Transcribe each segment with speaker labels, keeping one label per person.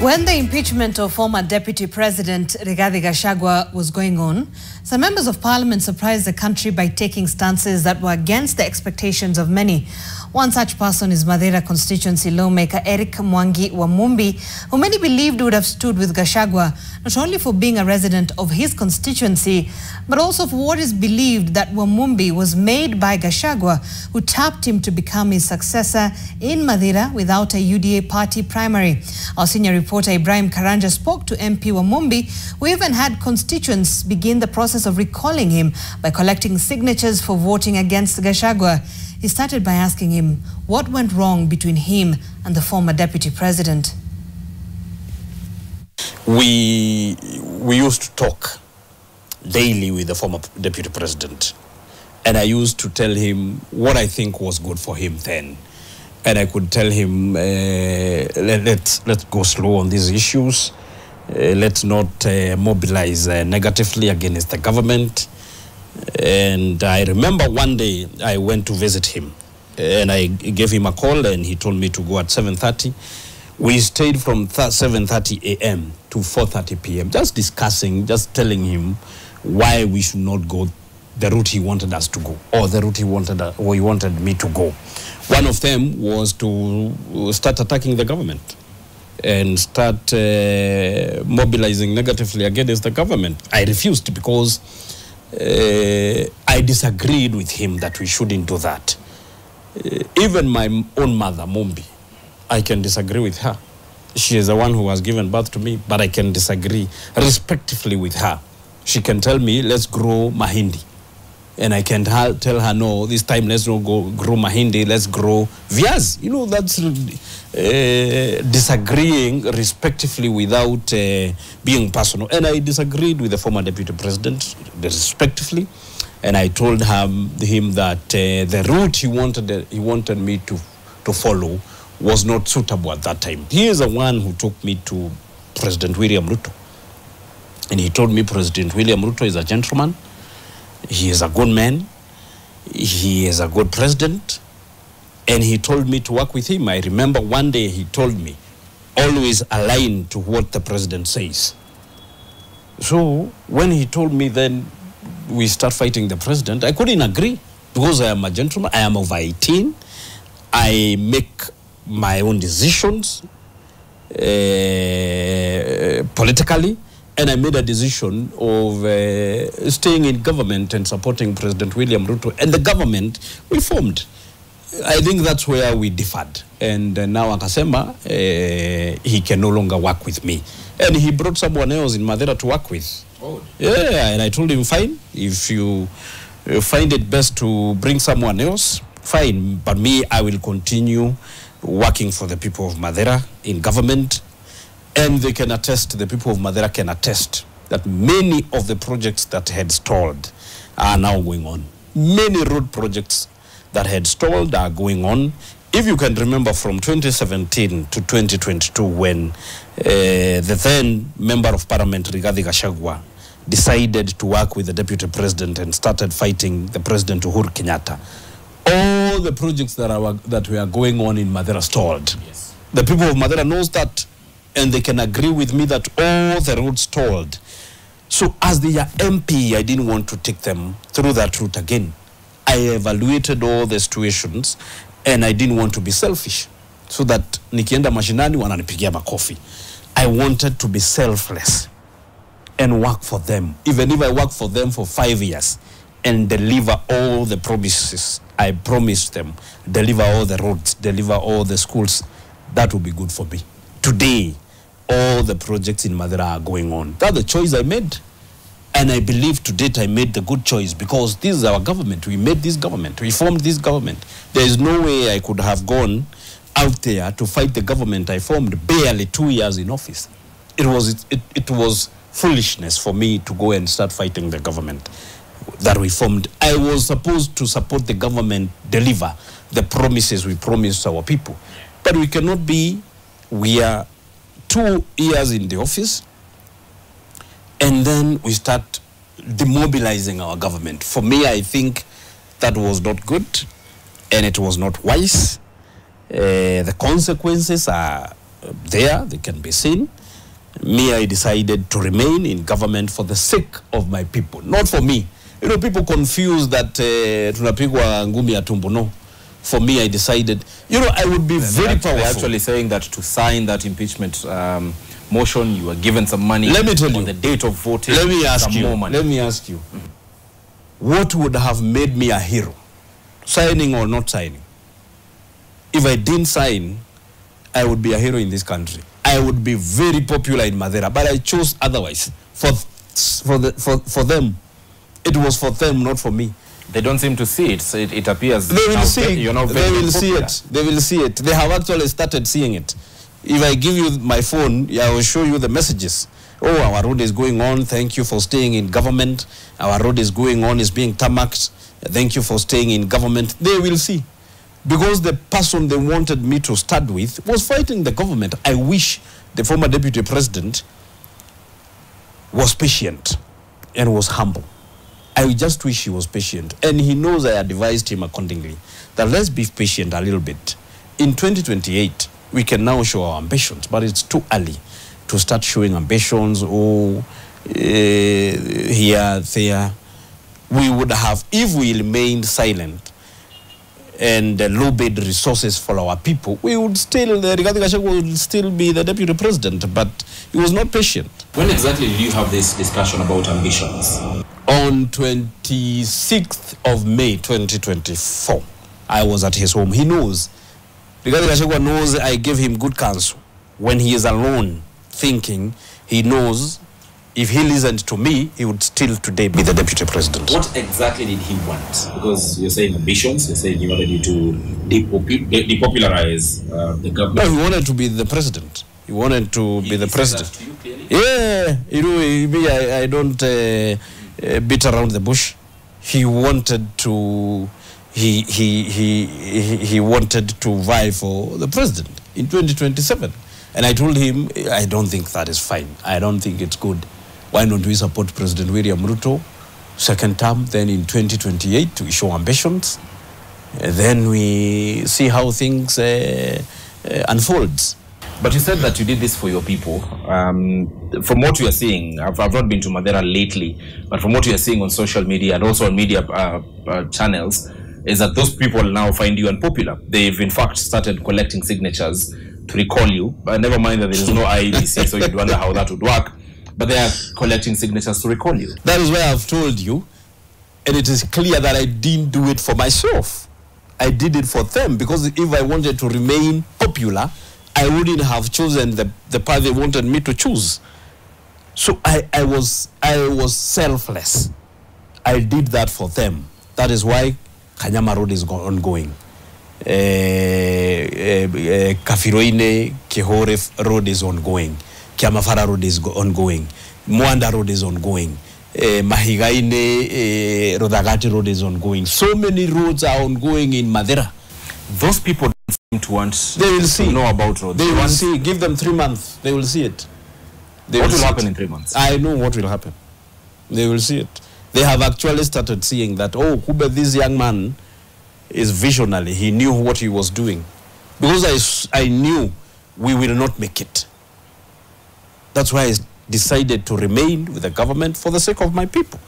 Speaker 1: When the impeachment of former Deputy President Rigathi Gachagua was going on, some members of parliament surprised the country by taking stances that were against the expectations of many. One such person is Mathira constituency lawmaker Eric Mwangi Wamumbi, who many believed would have stood with Gachagua, not only for being a resident of his constituency, but also for what is believed that Wamumbi was made by Gachagua, who tapped him to become his successor in Mathira without a UDA party primary. Our senior reporter Ibrahim Karanja spoke to MP Wamumbi, who even had constituents begin the process of recalling him by collecting signatures for voting against Gachagua. He started by asking him what went wrong between him and the former deputy president.
Speaker 2: We used to talk daily with the former deputy president, and I used to tell him what I think was good for him then. And I could tell him, let's go slow on these issues. Let's not mobilize negatively against the government. And I remember one day I went to visit him, and I gave him a call, and he told me to go at 7:30. We stayed from 7:30 a.m. to 4:30 p.m. just discussing, just telling him why we should not go the route he wanted us to go, or the route he wanted me to go. One of them was to start attacking the government and start mobilizing negatively against the government. I refused because I disagreed with him that we shouldn't do that. Even my own mother, Mumbi, I can disagree with her. She is the one who has given birth to me, but I can disagree respectively with her. She can tell me, let's grow mahindi. And I can tell her, no, this time let's not grow mahindi, let's grow viaz. You know, that's disagreeing respectively without being personal. And I disagreed with the former deputy president respectively. And I told him that the route he wanted me to follow was not suitable at that time. He is the one who took me to President William Ruto. And he told me President William Ruto is a gentleman. He is a good man. He is a good president. And he told me to work with him. I remember one day he told me, always align to what the president says. So when he told me then we start fighting the president, I couldn't agree because I am a gentleman. I am over 18. I make my own decisions politically. And I made a decision of staying in government and supporting President William Ruto. And the government, we formed. I think that's where we differed. And now Akasema, he can no longer work with me. And he brought someone else in Mathira to work with. Oh. Yeah, and I told him, fine, if you find it best to bring someone else, fine. But me, I will continue working for the people of Mathira in government. And they can attest, the people of Mathira can attest that many of the projects that had stalled are now going on. Many road projects that had stalled are going on. If you can remember from 2017 to 2022 when the then Member of Parliament, Rigathi Gachagua, decided to work with the Deputy President and started fighting the President Uhuru Kenyatta, all the projects that were going on in Mathira stalled. Yes. The people of Mathira knows that. And they can agree with me that all the roads stalled. So as the MP, I didn't want to take them through that route again. I evaluated all the situations and I didn't want to be selfish. So that nikienda mashinani wananipigia makofi. I wanted to be selfless and work for them. Even if I work for them for 5 years and deliver all the promises I promised them, deliver all the roads, deliver all the schools, that would be good for me. Today, all the projects in Mathira are going on. That's the choice I made. And I believe to date I made the good choice because this is our government. We made this government. We formed this government. There is no way I could have gone out there to fight the government I formed barely 2 years in office. It was foolishness for me to go and start fighting the government that we formed. I was supposed to support the government, deliver the promises we promised our people. But we cannot be, we are 2 years in the office, and then we start demobilizing our government. For me, I think that was not good, and it was not wise. The consequences are there, they can be seen. Me, I decided to remain in government for the sake of my people, not for me. You know, people confuse that tunapigwa ngumi ya tumbo. No. For me, I decided, you know, I would be very powerful.
Speaker 3: They're actually saying that to sign that impeachment motion, you were given some money.
Speaker 2: Let me tell you.
Speaker 3: On the date of voting.
Speaker 2: Let me ask you.
Speaker 3: More money.
Speaker 2: Let me ask you. What would have made me a hero? Signing or not signing? If I didn't sign, I would be a hero in this country. I would be very popular in Mathira, but I chose otherwise. For them, it was for them, not for me.
Speaker 3: They don't seem to see it. So it appears
Speaker 2: they will see.
Speaker 3: You're not
Speaker 2: they will see
Speaker 3: popular.
Speaker 2: it. They will see it. They have actually started seeing it. If I give you my phone, I will show you the messages. Oh, our road is going on. Thank you for staying in government. Our road is going on. Is being tarmacked. Thank you for staying in government. They will see. Because the person they wanted me to start with was fighting the government. I wish the former deputy president was patient and was humble. I just wish he was patient. And he knows I advised him accordingly that let's be patient a little bit. In 2028, we can now show our ambitions, but it's too early to start showing ambitions. Oh, here, there. We would have, if we remained silent, and low-bid resources for our people, we would still, Rigathi Gachagua would still be the deputy president, but he was not patient.
Speaker 3: When exactly did you have this discussion about ambitions?
Speaker 2: On 26th of May 2024, I was at his home. He knows. Rigathi Gachagua knows I gave him good counsel. When he is alone thinking, he knows if he listened to me, he would still today be the deputy president.
Speaker 3: What exactly did he want? Because you're saying ambitions, you're saying he wanted you to depopularize the government.
Speaker 2: No, he wanted to be the president. He wanted to be the president.
Speaker 3: To you clearly?
Speaker 2: Yeah, you know, I don't beat around the bush. He wanted to, he wanted to vie for the president in 2027. And I told him, I don't think that is fine. I don't think it's good. Why don't we support President William Ruto, second term, then in 2028 to show ambitions. Then we see how things unfolds.
Speaker 3: But you said that you did this for your people. From what you are seeing, I've not been to Mathira lately, but from what you are seeing on social media and also on media channels, is that those people now find you unpopular. They've in fact started collecting signatures to recall you. But never mind that there is no IEBC, so you'd wonder how that would work. But they are collecting signatures to recall you.
Speaker 2: That is why I've told you, and it is clear that I didn't do it for myself. I did it for them, because if I wanted to remain popular, I wouldn't have chosen the path they wanted me to choose. So I was selfless. I did that for them. That is why Kanyama Road is ongoing. Kafiroine Kihore Road is ongoing. Kiamafara Road is ongoing. Mwanda Road is ongoing. Mahigaine Rodagati Road is ongoing. So many roads are ongoing in Mathira.
Speaker 3: Those people don't seem to want
Speaker 2: they will see.
Speaker 3: To know about roads.
Speaker 2: They will see. Give them 3 months. They will see it.
Speaker 3: What will happen in 3 months?
Speaker 2: I know what will happen. They will see it. They have actually started seeing that, oh, Kube, this young man is visionary. He knew what he was doing. Because I knew we will not make it. That's why I decided to remain with the government for the sake of my people.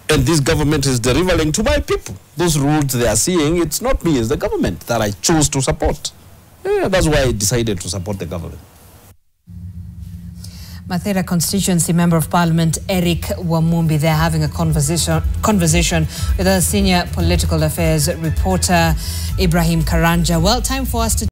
Speaker 2: And this government is delivering to my people. Those roads they are seeing, it's not me, it's the government that I chose to support. Yeah, that's why I decided to support the government.
Speaker 1: Mathira constituency member of parliament Eric Wamumbi, they're having a conversation with our senior political affairs reporter Ibrahim Karanja. Well, time for us to